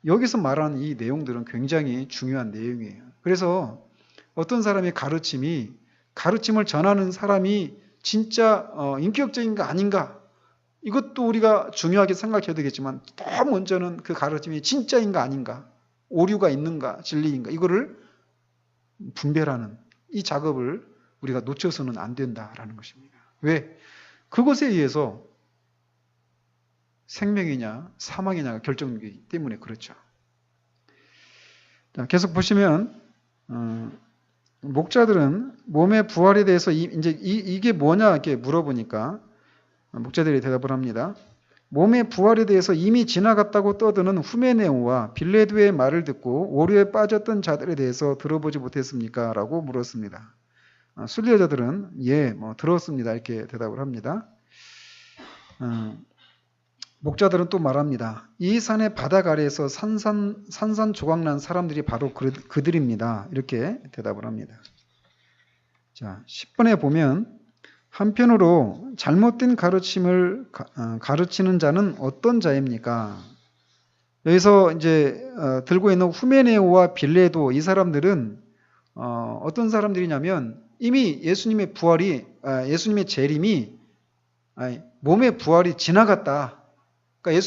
여기서 말하는 이 내용들은 굉장히 중요한 내용이에요. 그래서 어떤 사람의 가르침을 전하는 사람이 진짜 인격적인가 아닌가 이것도 우리가 중요하게 생각해야 되겠지만 더 먼저는 그 가르침이 진짜인가 아닌가 오류가 있는가 진리인가 이거를 분별하는 이 작업을 우리가 놓쳐서는 안 된다라는 것입니다. 왜? 그것에 의해서 생명이냐 사망이냐가 결정되기 때문에 그렇죠. 자, 계속 보시면 목자들은 몸의 부활에 대해서 이게 뭐냐 이렇게 물어보니까 목자들이 대답을 합니다. 몸의 부활에 대해서 이미 지나갔다고 떠드는 후메네오와 빌레도의 말을 듣고 오류에 빠졌던 자들에 대해서 들어보지 못했습니까? 라고 물었습니다. 순례자들은 들었습니다. 이렇게 대답을 합니다. 목자들은 또 말합니다. 이 산의 바닥 아래에서 산산조각난 사람들이 바로 그들입니다. 이렇게 대답을 합니다. 자, 10번에 보면 한편으로 잘못된 가르침을 가르치는 자는 어떤 자입니까? 여기서 이제 들고 있는 후메네오와 빌레도 이 사람들은 어떤 사람들이냐면 이미 예수님의 예수님의 재림이 몸의 부활이 지나갔다. 그러니까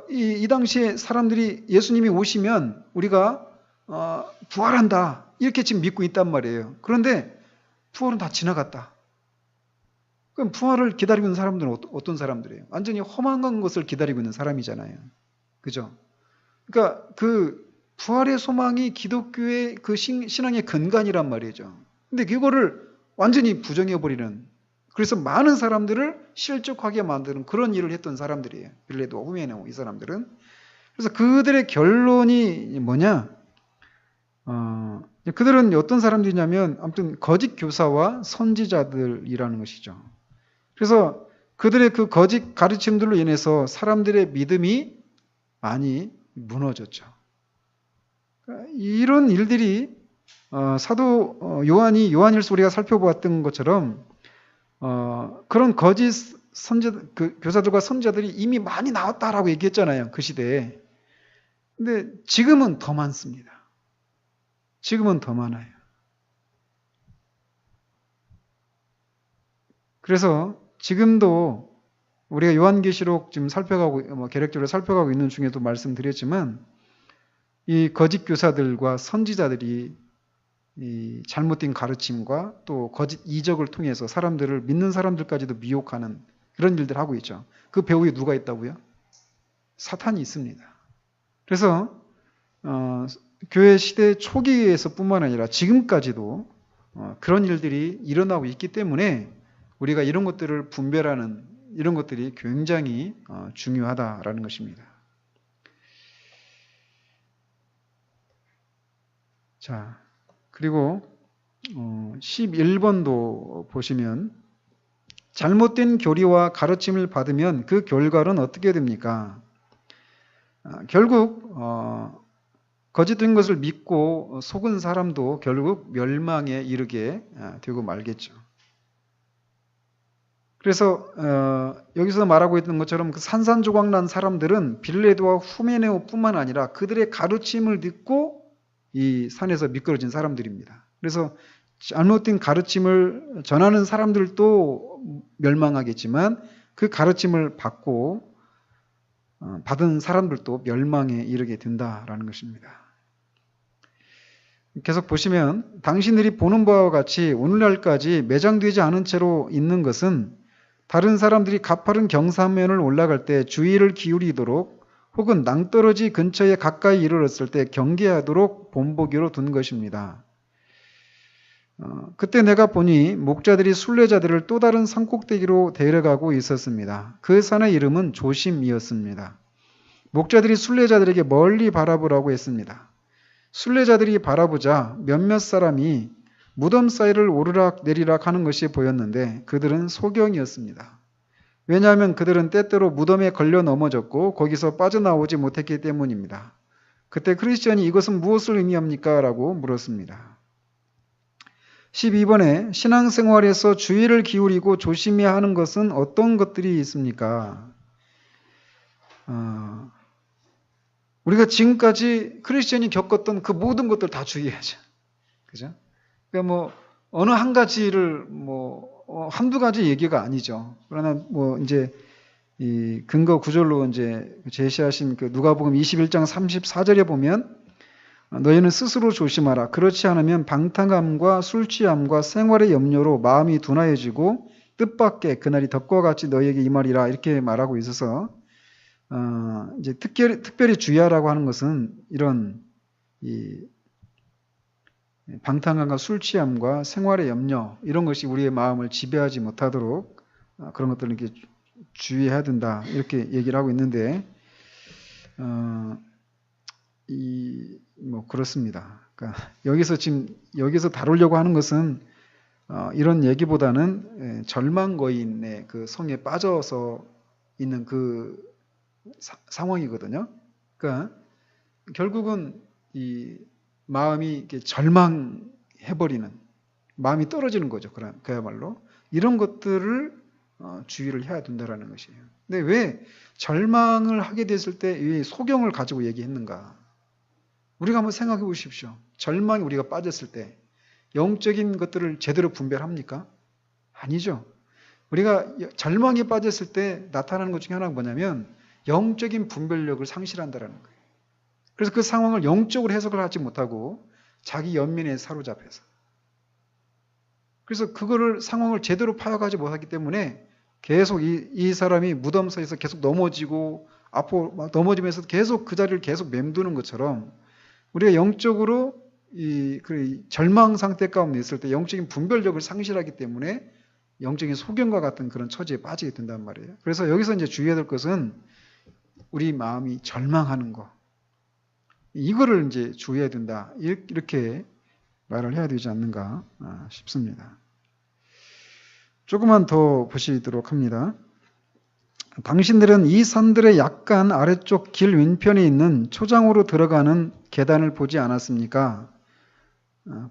이 당시에 사람들이 예수님이 오시면 우리가 부활한다. 이렇게 지금 믿고 있단 말이에요. 그런데 부활은 다 지나갔다. 그럼 부활을 기다리고 있는 사람들은 어떤 사람들이에요? 완전히 허망한 것을 기다리고 있는 사람이잖아요. 그죠? 그러니까 그 부활의 소망이 기독교의 그 신앙의 근간이란 말이죠. 근데 그거를 완전히 부정해버리는 그래서 많은 사람들을 실족하게 만드는 그런 일을 했던 사람들이에요. 빌레도, 후메네오 이 사람들은. 그래서 그들의 결론이 뭐냐? 그들은 어떤 사람들이냐면 아무튼 거짓 교사와 선지자들이라는 것이죠. 그래서 그들의 그 거짓 가르침들로 인해서 사람들의 믿음이 많이 무너졌죠. 이런 일들이 사도 요한이 요한일서 우리가 살펴보았던 것처럼 그런 거짓 교사들과 선지자들이 이미 많이 나왔다라고 얘기했잖아요. 그 시대에. 근데 지금은 더 많습니다. 지금은 더 많아요. 그래서 지금도 우리가 요한계시록 지금 살펴가고 계략적으로 살펴가고 있는 중에도 말씀드렸지만 이 거짓 교사들과 선지자들이 이 잘못된 가르침과 또 거짓 이적을 통해서 사람들을 믿는 사람들까지도 미혹하는 그런 일들을 하고 있죠. 그 배후에 누가 있다고요? 사탄이 있습니다. 그래서 교회 시대 초기에서뿐만 아니라 지금까지도 그런 일들이 일어나고 있기 때문에 우리가 이런 것들을 분별하는 이런 것들이 굉장히 중요하다라는 것입니다. 자, 그리고 11번도 보시면 잘못된 교리와 가르침을 받으면 그 결과는 어떻게 됩니까? 결국 거짓된 것을 믿고 속은 사람도 결국 멸망에 이르게 되고 말겠죠. 그래서 여기서 말하고 있는 것처럼 그 산산조각난 사람들은 빌레도와 후메네오뿐만 아니라 그들의 가르침을 듣고 이 산에서 미끄러진 사람들입니다. 그래서 잘못된 가르침을 전하는 사람들도 멸망하겠지만 그 가르침을 받고 받은 사람들도 멸망에 이르게 된다라는 것입니다. 계속 보시면 당신들이 보는 바와 같이 오늘날까지 매장되지 않은 채로 있는 것은 다른 사람들이 가파른 경사면을 올라갈 때 주의를 기울이도록 혹은 낭떠러지 근처에 가까이 이르렀을 때 경계하도록 본보기로 둔 것입니다. 그때 내가 보니 목자들이 순례자들을 또 다른 산꼭대기로 데려가고 있었습니다. 그 산의 이름은 조심이었습니다. 목자들이 순례자들에게 멀리 바라보라고 했습니다. 순례자들이 바라보자 몇몇 사람이 무덤 사이를 오르락 내리락 하는 것이 보였는데 그들은 소경이었습니다. 왜냐하면 그들은 때때로 무덤에 걸려 넘어졌고 거기서 빠져나오지 못했기 때문입니다. 그때 크리스천이 이것은 무엇을 의미합니까? 라고 물었습니다. 12번에 신앙생활에서 주의를 기울이고 조심해야 하는 것은 어떤 것들이 있습니까? 우리가 지금까지 크리스천이 겪었던 그 모든 것들 다 주의해야죠. 그죠? 그러니까 뭐 어느 한 가지를 한두 가지 얘기가 아니죠. 그러나 이제 이 근거 구절로 이제 제시하신 그 누가복음 21장 34절에 보면 너희는 스스로 조심하라. 그렇지 않으면 방탕함과 술 취함과 생활의 염려로 마음이 둔하여지고 뜻밖의 그날이 덕과 같이 너희에게 임하리라 이렇게 말하고 있어서 이제 특별히 주의하라고 하는 것은 이런 이 방탕함과 술 취함과 생활의 염려 이런 것이 우리의 마음을 지배하지 못하도록 그런 것들을 이렇게 주의해야 된다 이렇게 얘기를 하고 있는데 그렇습니다. 그러니까 여기서 다루려고 하는 것은 이런 얘기보다는 절망거인의 그 성에 빠져서 있는 그 상황이거든요. 그러니까 결국은 이 마음이 이렇게 절망해버리는 마음이 떨어지는 거죠. 그야말로 이런 것들을 주의를 해야 된다라는 것이에요. 근데 왜 절망을 하게 됐을 때 이 소경을 가지고 얘기했는가? 우리가 한번 생각해 보십시오. 절망에 우리가 빠졌을 때 영적인 것들을 제대로 분별합니까? 아니죠. 우리가 절망에 빠졌을 때 나타나는 것 중에 하나가 뭐냐면 영적인 분별력을 상실한다는 거예요. 그래서 그 상황을 영적으로 해석을 하지 못하고 자기 연민에 사로잡혀서 그래서 그거를 상황을 제대로 파악하지 못하기 때문에 계속 이 사람이 무덤 사이에서 계속 넘어지고 앞으로 막 넘어지면서 계속 그 자리를 계속 맴도는 것처럼 우리가 영적으로 그 절망 상태 가운데 있을 때 영적인 분별력을 상실하기 때문에 영적인 소경과 같은 그런 처지에 빠지게 된단 말이에요. 그래서 여기서 이제 주의해야 될 것은 우리 마음이 절망하는 거. 이거를 이제 주의해야 된다. 이렇게 말을 해야 되지 않는가 싶습니다. 조금만 더 보시도록 합니다. 당신들은 이 산들의 약간 아래쪽 길 왼편에 있는 초장으로 들어가는 계단을 보지 않았습니까?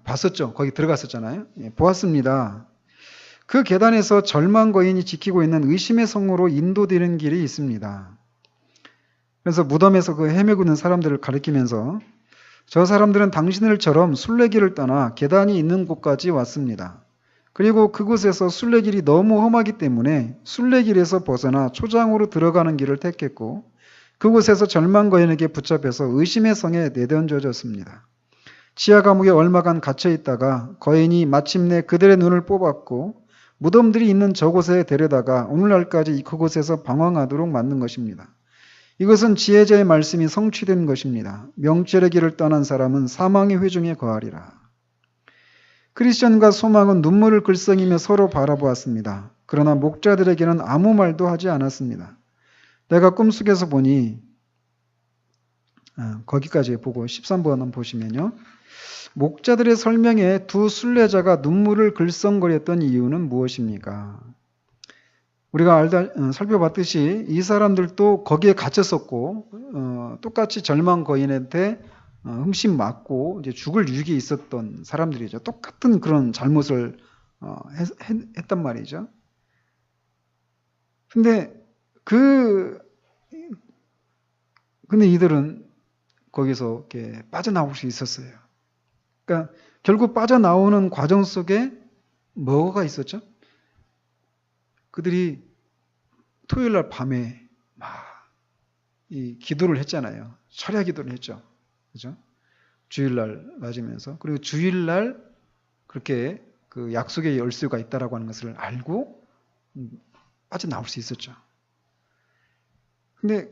봤었죠. 거기 들어갔었잖아요. 예, 보았습니다. 그 계단에서 절망 거인이 지키고 있는 의심의 성으로 인도되는 길이 있습니다. 그래서 무덤에서 그 헤매고 있는 사람들을 가리키면서 저 사람들은 당신들처럼 순례길을 떠나 계단이 있는 곳까지 왔습니다. 그리고 그곳에서 순례길이 너무 험하기 때문에 순례길에서 벗어나 초장으로 들어가는 길을 택했고 그곳에서 절망 거인에게 붙잡혀서 의심의 성에 내던져졌습니다. 지하 감옥에 얼마간 갇혀 있다가 거인이 마침내 그들의 눈을 뽑았고 무덤들이 있는 저곳에 데려다가 오늘날까지 그곳에서 방황하도록 만든 것입니다. 이것은 지혜자의 말씀이 성취된 것입니다. 명철의 길을 떠난 사람은 사망의 회중에 거하리라. 크리스천과 소망은 눈물을 글썽이며 서로 바라보았습니다. 그러나 목자들에게는 아무 말도 하지 않았습니다. 내가 꿈속에서 보니 거기까지 보고 13번 한번 보시면요. 목자들의 설명에 두 순례자가 눈물을 글썽거렸던 이유는 무엇입니까? 우리가 살펴봤듯이 이 사람들도 거기에 갇혔었고 똑같이 절망 거인한테 흠씬 맞고 이제 죽을 위기에 있었던 사람들이죠. 똑같은 그런 잘못을 했단 말이죠. 근데 이들은 거기서 이렇게 빠져나올 수 있었어요. 그러니까 결국 빠져나오는 과정 속에 뭐가 있었죠? 그들이 토요일 날 밤에 이 기도를 했잖아요. 철야 기도를 했죠. 그죠? 주일날 맞으면서. 그리고 주일날 그렇게 그 약속의 열쇠가 있다라고 하는 것을 알고 빠져나올 수 있었죠. 근데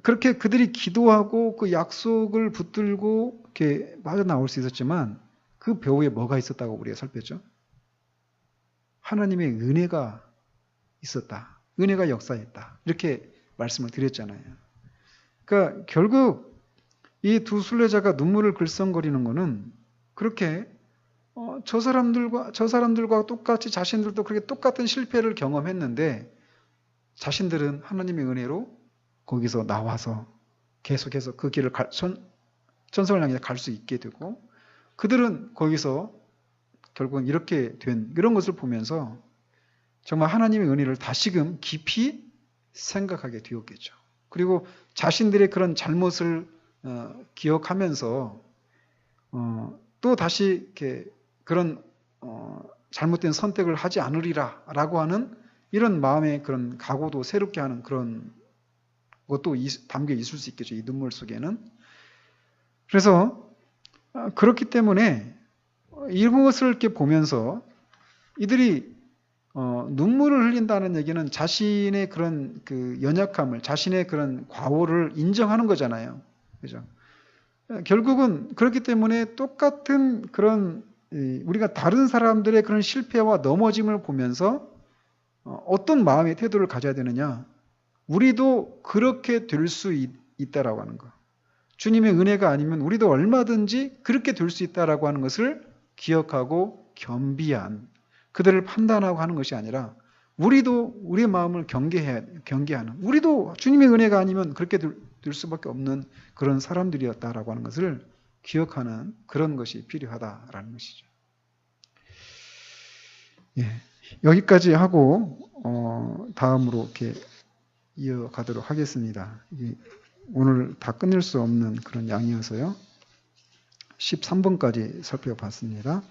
그렇게 그들이 기도하고 그 약속을 붙들고 이렇게 빠져나올 수 있었지만 그 배후에 뭐가 있었다고 우리가 살폈죠? 하나님의 은혜가 있었다. 은혜가 역사했다. 이렇게 말씀을 드렸잖아요. 그러니까 결국 이 두 순례자가 눈물을 글썽거리는 것은 그렇게 저 사람들과 똑같이 자신들도 그렇게 똑같은 실패를 경험했는데 자신들은 하나님의 은혜로 거기서 나와서 계속해서 그 길을 천성을 향해 갈 수 있게 되고 그들은 거기서 결국은 이렇게 된 이런 것을 보면서 정말 하나님의 은혜를 다시금 깊이 생각하게 되었겠죠. 그리고 자신들의 그런 잘못을 기억하면서 또 다시 이렇게 그런 잘못된 선택을 하지 않으리라라고 하는 이런 마음의 그런 각오도 새롭게 하는 그런 것도 담겨 있을 수 있겠죠. 이 눈물 속에는. 그래서 그렇기 때문에 이것을 이렇게 보면서 이들이 눈물을 흘린다는 얘기는 자신의 그런 그 연약함을, 자신의 그런 과오를 인정하는 거잖아요. 그죠? 결국은 그렇기 때문에 똑같은 그런 우리가 다른 사람들의 그런 실패와 넘어짐을 보면서 어떤 마음의 태도를 가져야 되느냐? 우리도 그렇게 될 수 있다라고 하는 거. 주님의 은혜가 아니면 우리도 얼마든지 그렇게 될 수 있다라고 하는 것을 기억하고 겸비한 그들을 판단하고 하는 것이 아니라 우리도 우리의 마음을 경계하는 우리도 주님의 은혜가 아니면 그렇게 될 수밖에 없는 그런 사람들이었다라고 하는 것을 기억하는 그런 것이 필요하다라는 것이죠. 예, 여기까지 하고 다음으로 이렇게 이어가도록 하겠습니다. 오늘 다 끝낼 수 없는 그런 양이어서요. 13번까지 살펴봤습니다.